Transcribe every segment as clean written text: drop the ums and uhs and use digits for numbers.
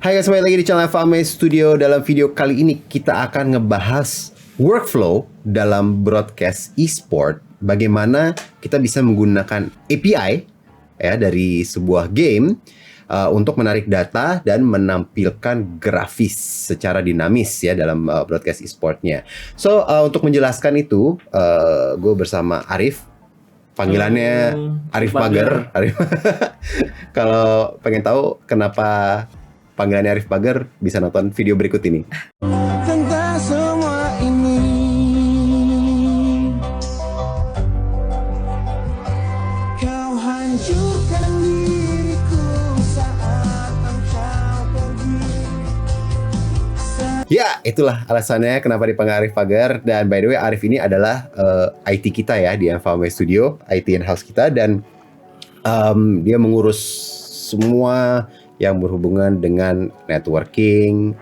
Hai guys, kembali lagi di channel FAME Studio. Dalam video kali ini kita akan ngebahas workflow dalam broadcast e-sport. Bagaimana kita bisa menggunakan API ya dari sebuah game untuk menarik data dan menampilkan grafis secara dinamis ya dalam broadcast e-sportnya. So untuk menjelaskan itu, gue bersama Arif. Panggilannya Arif Pagar. Kalau pengen tahu kenapa panggilannya Arif Pagar, bisa nonton video berikut ini. Tentang semua ini, kau hancurkan diriku saat engkau pergi. Ya, itulah alasannya kenapa dipanggil Arif Pagar. Dan by the way, Arif ini adalah IT kita ya di FAME Studio, IT in-house kita. Dan dia mengurus semua yang berhubungan dengan networking,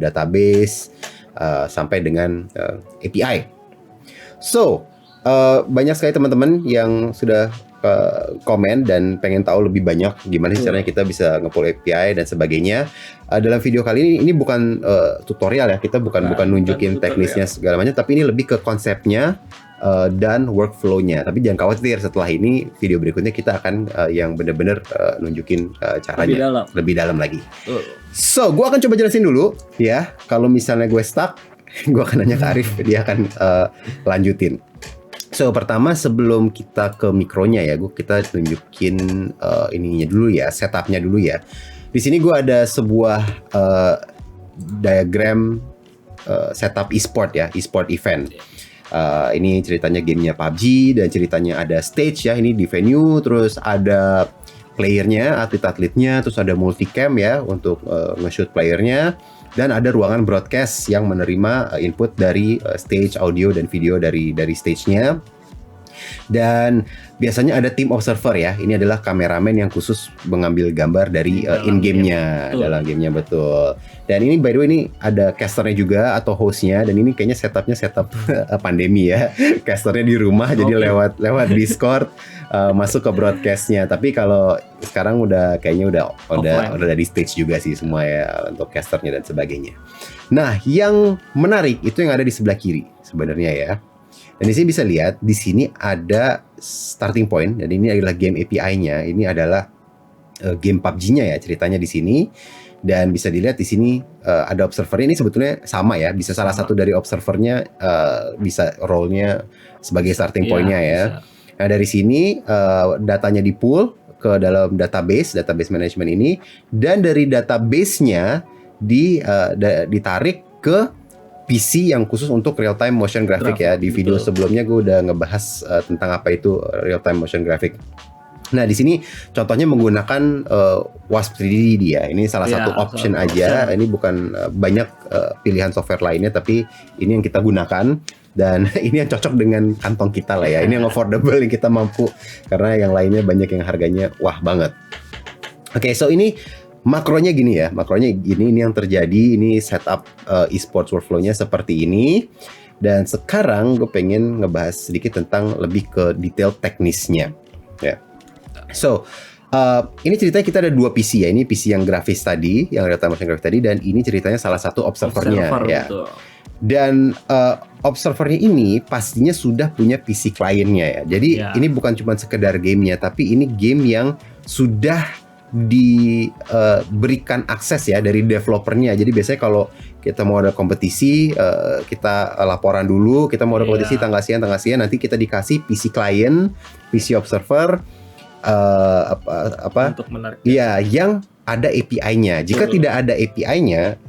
database, sampai dengan API. So, banyak sekali teman-teman yang sudah komen dan pengen tahu lebih banyak gimana sih caranya kita bisa nge-pull API dan sebagainya. Dalam video kali ini bukan tutorial ya, kita bukan nunjukin teknisnya segala macam, tapi ini lebih ke konsepnya dan workflow-nya. Tapi jangan khawatir, setelah ini video berikutnya kita akan yang benar-benar nunjukin caranya lebih dalam lagi. So, gue akan coba jelasin dulu ya. Kalau misalnya gue stuck, gue akan nanya ke Arif, dia akan lanjutin. So, pertama sebelum kita ke mikronya ya, kita tunjukin ininya dulu ya, setupnya dulu ya. Di sini gue ada sebuah diagram setup e-sport ya, e-sport event. Ini ceritanya gamenya PUBG dan ceritanya ada stage ya, ini di venue, terus ada playernya, atlet-atletnya, terus ada multicam ya untuk nge-shoot playernya, dan ada ruangan broadcast yang menerima input dari stage audio dan video dari stage-nya. Dan biasanya ada tim observer ya. Ini adalah kameramen yang khusus mengambil gambar dari in-game-nya, dalam gamenya, betul. Dan ini by the way ini ada casternya juga atau hostnya, dan ini kayaknya setup pandemi ya. Casternya di rumah, jadi lewat Discord masuk ke broadcast-nya. Tapi kalau sekarang kayaknya udah dari stage juga sih semua ya untuk casternya dan sebagainya. Nah, yang menarik itu yang ada di sebelah kiri sebenarnya ya. Dan di sini bisa lihat, di sini ada starting point, dan ini adalah game API-nya. Ini adalah game PUBG-nya ya, ceritanya di sini. Dan bisa dilihat di sini ada observer-nya. Ini sebetulnya sama ya, bisa salah satu dari observer-nya bisa role-nya sebagai starting point-nya ya. Bisa. Nah, dari sini datanya di-pull ke dalam database management ini, dan dari database-nya ditarik ke PC yang khusus untuk real time motion graphic ya. Di video sebelumnya gue udah ngebahas tentang apa itu real time motion graphic. Nah, di sini contohnya menggunakan WASP 3D dia. Ini salah satu option aja. Ini bukan banyak pilihan software lainnya, tapi ini yang kita gunakan. Dan ini yang cocok dengan kantong kita lah ya. Ini yang affordable, yang kita mampu. Karena yang lainnya banyak yang harganya wah banget. Oke, so ini makronya gini ya, ini yang terjadi, ini setup e-sports workflow-nya seperti ini. Dan sekarang gue pengen ngebahas sedikit tentang lebih ke detail teknisnya ya. So, ini ceritanya kita ada dua PC ya, ini PC yang grafis tadi, yang real time motion graphic tadi, dan ini ceritanya salah satu observernya ya. Betul. Dan observernya ini pastinya sudah punya PC kliennya ya. Jadi ini bukan cuma sekedar gamenya, tapi ini game yang sudah diberikan akses ya dari developernya. Jadi biasanya kalau kita mau ada kompetisi, kita laporan dulu, kita mau ada kompetisi tanggal sekian, nanti kita dikasih PC client, PC observer, untuk menarik. Iya, yang ada API-nya. Jika tidak ada API-nya,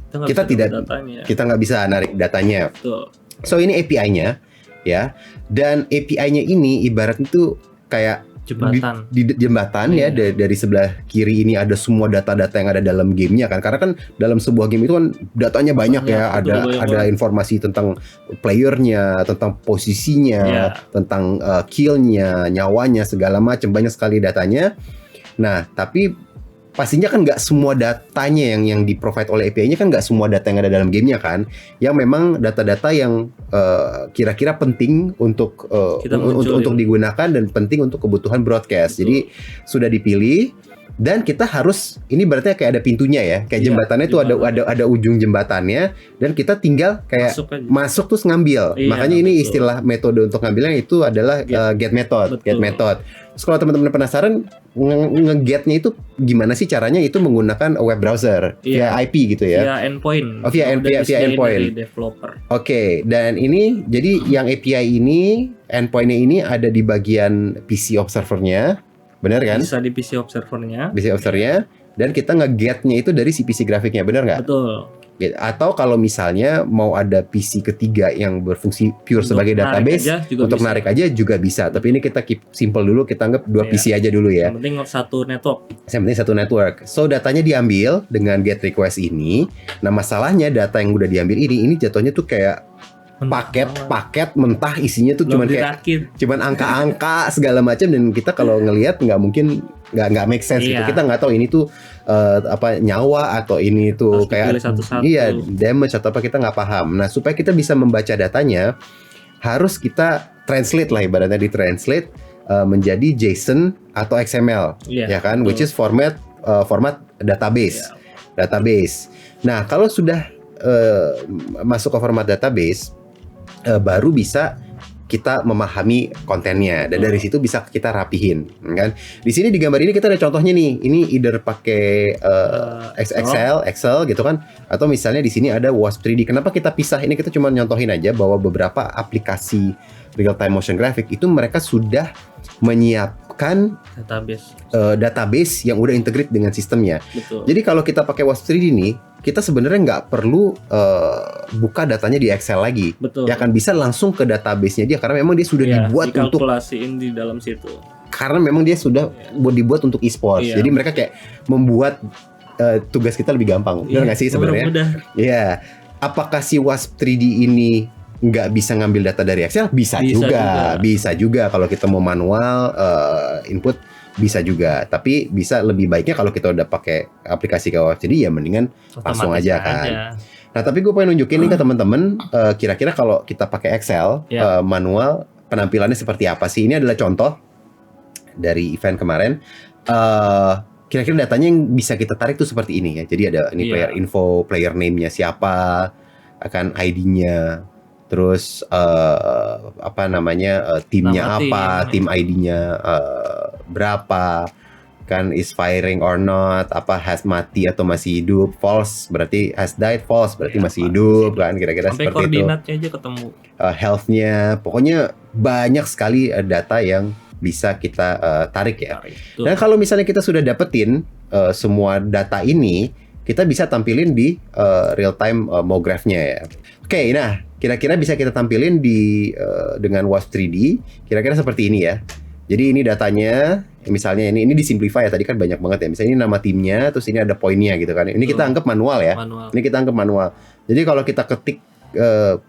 kita nggak bisa narik datanya. Betul. So ini API-nya ya, dan API-nya ini ibarat itu kayak jembatan di jembatan ya. Dari sebelah kiri ini ada semua data-data yang ada dalam gamenya kan, karena kan dalam sebuah game itu kan datanya banyak ya, ada informasi tentang playernya, tentang posisinya, tentang killnya, nyawanya, segala macam, banyak sekali datanya. Nah, tapi pastinya kan nggak semua datanya yang di-provide oleh API-nya kan nggak semua data yang ada dalam gamenya kan, yang memang data-data yang kira-kira penting untuk digunakan dan penting untuk kebutuhan broadcast. Jadi sudah dipilih Dan kita harus, ini berarti kayak ada pintunya ya, kayak Iya, jembatannya itu jembatannya. ada ujung jembatannya, dan kita tinggal kayak Masuk aja. masuk terus ngambil. Iya, Makanya ini betul. istilah metode untuk ngambilnya itu adalah get method, Betul. get method. Terus kalau teman-teman penasaran nge-getnya itu gimana sih caranya, itu menggunakan web browser Iya. via IP gitu ya. Via endpoint. Oh, via Udah via disediain endpoint. dari developer. Oke, dan ini jadi yang API ini, endpoint-nya ini ada di bagian PC observer-nya, benar kan? Bisa di PC observernya. PC observer-nya, dan kita nge-get-nya itu dari si PC grafiknya, benar nggak? Betul. Atau kalau misalnya mau ada PC ketiga yang berfungsi pure Untuk sebagai narik database, aja juga untuk bisa. narik aja juga bisa. Tapi ini kita keep simple dulu, kita anggap 2 Iya. PC aja dulu ya. Yang penting satu network. Yang penting satu network. So datanya diambil dengan get request ini. Nah masalahnya data yang udah diambil ini jatuhnya tuh kayak paket mentah, isinya tuh cuman kayak cuman angka-angka segala macam, dan kita kalau ngelihat nggak mungkin nggak make sense gitu. Iya. Kita nggak tahu ini tuh nyawa atau ini tuh Harus kayak dipilih satu-satu. iya damage atau apa, kita nggak paham. Nah supaya kita bisa membaca datanya, harus kita translate lah, ibaratnya ditranslate menjadi JSON atau XML, Iya, ya kan, betul. which is format database. Iya. Database. Nah kalau sudah masuk ke format database, baru bisa kita memahami kontennya, dan dari situ bisa kita rapihin, kan? Di sini di gambar ini kita ada contohnya nih. Ini either pakai Excel gitu kan, atau misalnya di sini ada WASP 3D. Kenapa kita pisah? Ini kita cuma nyontohin aja bahwa beberapa aplikasi real time motion graphic itu mereka sudah menyiapkan database yang udah integrate dengan sistemnya. Betul. Jadi kalau kita pakai WASP 3D nih, kita sebenarnya nggak perlu buka datanya di Excel lagi. Betul. Ya kan, bisa langsung ke database-nya dia, karena memang dia sudah Iya, dibuat untuk, dikalkulasiin di dalam situ. karena memang dia sudah dibuat untuk e-sports. Iya. Jadi mereka kayak membuat tugas kita lebih gampang. Benar nggak sih sebenarnya? Mudah. Iya. Apakah si WASP 3D ini nggak bisa ngambil data dari Excel? Bisa juga. Bisa juga kalau kita mau manual input, bisa juga. Tapi bisa lebih baiknya kalau kita udah pakai aplikasi kayak WASP 3D, ya mendingan langsung aja kan. Nah, tapi gue pengen nunjukin nih ke teman-teman, kira-kira kalau kita pakai Excel manual, penampilannya seperti apa sih? Ini adalah contoh dari event kemarin. Kira-kira datanya yang bisa kita tarik tuh seperti ini ya. Jadi ada ini player info, player name-nya siapa, akan ID-nya, terus timnya apa, tim ID-nya berapa, kan is firing or not, apa has mati atau masih hidup, false berarti has died, false berarti masih hidup kan, kira-kira sampai seperti itu. koordinatnya aja ketemu. Health-nya, pokoknya banyak sekali data yang bisa kita tarik ya. Betul. Dan kalau misalnya kita sudah dapetin semua data ini, kita bisa tampilin di real time MoGraph-nya ya. Oke, nah kira-kira bisa kita tampilin di dengan WASP 3D, kira-kira seperti ini ya. Jadi ini datanya, misalnya ini disimplify ya, tadi kan banyak banget ya. Misalnya ini nama timnya, terus ini ada poinnya gitu kan. Ini kita anggap manual ya. Manual. Ini kita anggap manual. Jadi kalau kita ketik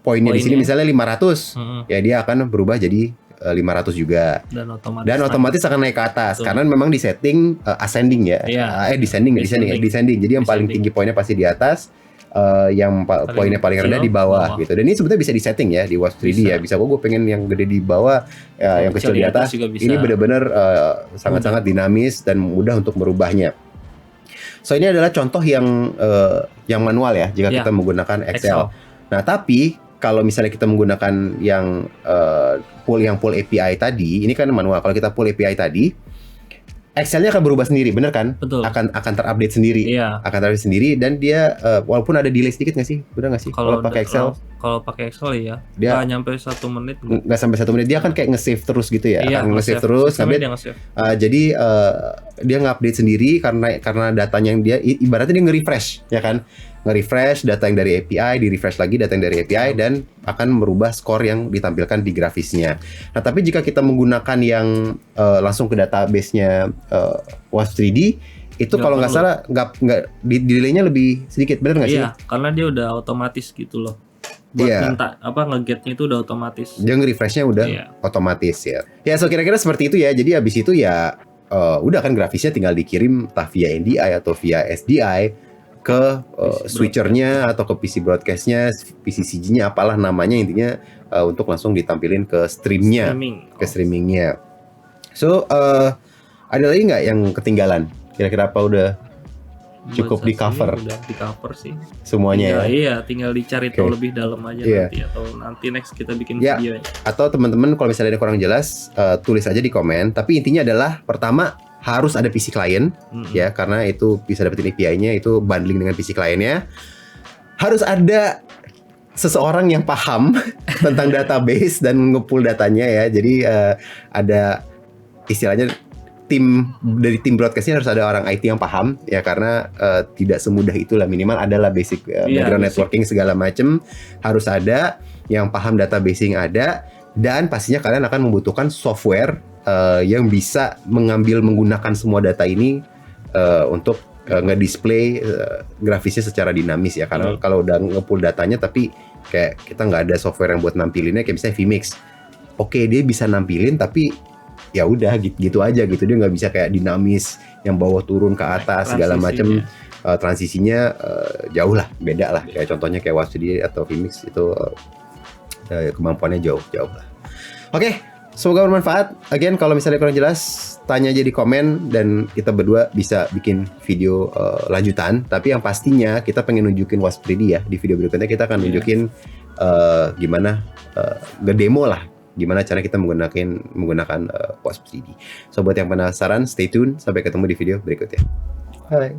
poinnya di sini misalnya 500, ya dia akan berubah jadi 500 juga. Dan otomatis akan naik ke atas. Betul. Karena memang di setting ascending ya. Descending. Jadi yang paling tinggi poinnya pasti di atas, yang poinnya paling rendah di bawah gitu. Dan ini sebetulnya bisa disetting ya di WASP 3D ya. Bisa gue pengen yang gede di bawah, yang kecil di atas. Ini benar-benar sangat-sangat dinamis dan mudah untuk merubahnya. So ini adalah contoh yang manual ya, jika kita menggunakan Excel. Nah tapi kalau misalnya kita menggunakan yang full API tadi, ini kan manual. Kalau kita full API tadi, Excel-nya akan berubah sendiri, bener kan? Betul. Akan terupdate sendiri. Iya. Akan terupdate sendiri, dan dia walaupun ada delay sedikit nggak sih? Bener nggak sih? Kalau pakai Excel? Kalau pakai Excel ya, dia nggak nyampe 1 menit. Nggak sampai 1 menit. Dia akan kayak nge-save terus gitu ya. Iya, akan nge-save terus. Jadi dia nge-update sendiri karena datanya yang dia ibaratnya dia nge-refresh, ya kan? Nge-refresh data yang dari API, di-refresh lagi data yang dari API, dan akan merubah skor yang ditampilkan di grafisnya. Nah, tapi jika kita menggunakan yang langsung ke database-nya WASP 3D, itu kalau nggak salah nggak delay-nya lebih sedikit, benar nggak sih? Iya, karena dia udah otomatis gitu loh. Buat minta nge-get-nya itu udah otomatis. Dia nge-refresh-nya udah otomatis ya. Ya, so kira-kira seperti itu ya. Jadi habis itu ya udah kan grafisnya tinggal dikirim entah via NDI atau via SDI ke switchernya atau ke PC broadcastnya, PCCG-nya, apalah namanya, intinya untuk langsung ditampilin ke streamingnya. So ada lagi nggak yang ketinggalan Kira-kira apa udah cukup Buat di cover saat ini udah di cover sih. semuanya ya? Iya, tinggal dicari tahu Oke. lebih dalam aja Iya. nanti atau nanti next kita bikin Ya. video. Atau teman-teman kalau misalnya ada kurang jelas tulis aja di komen. Tapi intinya adalah pertama harus ada PC client ya, karena itu bisa dapetin API-nya, itu bundling dengan PC client-nya. Harus ada seseorang yang paham tentang database dan nge-pull datanya ya. Jadi ada istilahnya dari tim broadcastnya harus ada orang IT yang paham ya, karena tidak semudah itulah, minimal adalah basic Iya, background basic. networking segala macem harus ada, yang paham databasing ada, dan pastinya kalian akan membutuhkan software yang bisa menggunakan semua data ini untuk ngedisplay grafisnya secara dinamis ya, karena kalau udah nge-pull datanya tapi kayak kita nggak ada software yang buat nampilinnya, kayak misalnya vMix, oke dia bisa nampilin tapi ya udah gitu aja gitu, dia nggak bisa kayak dinamis yang bawah turun ke atas segala macam. Transisinya jauh lah, beda lah, kayak contohnya kayak Wavestream atau vMix itu kemampuannya jauh lah. Oke, semoga bermanfaat. Again, kalau misalnya kurang jelas tanya aja di komen dan kita berdua bisa bikin video lanjutan. Tapi yang pastinya kita pengen nunjukin Wasp3D ya, di video berikutnya kita akan nunjukin gimana ngedemo lah, gimana cara kita menggunakan Wasp3D. So buat yang penasaran, stay tune, sampai ketemu di video berikutnya. Bye.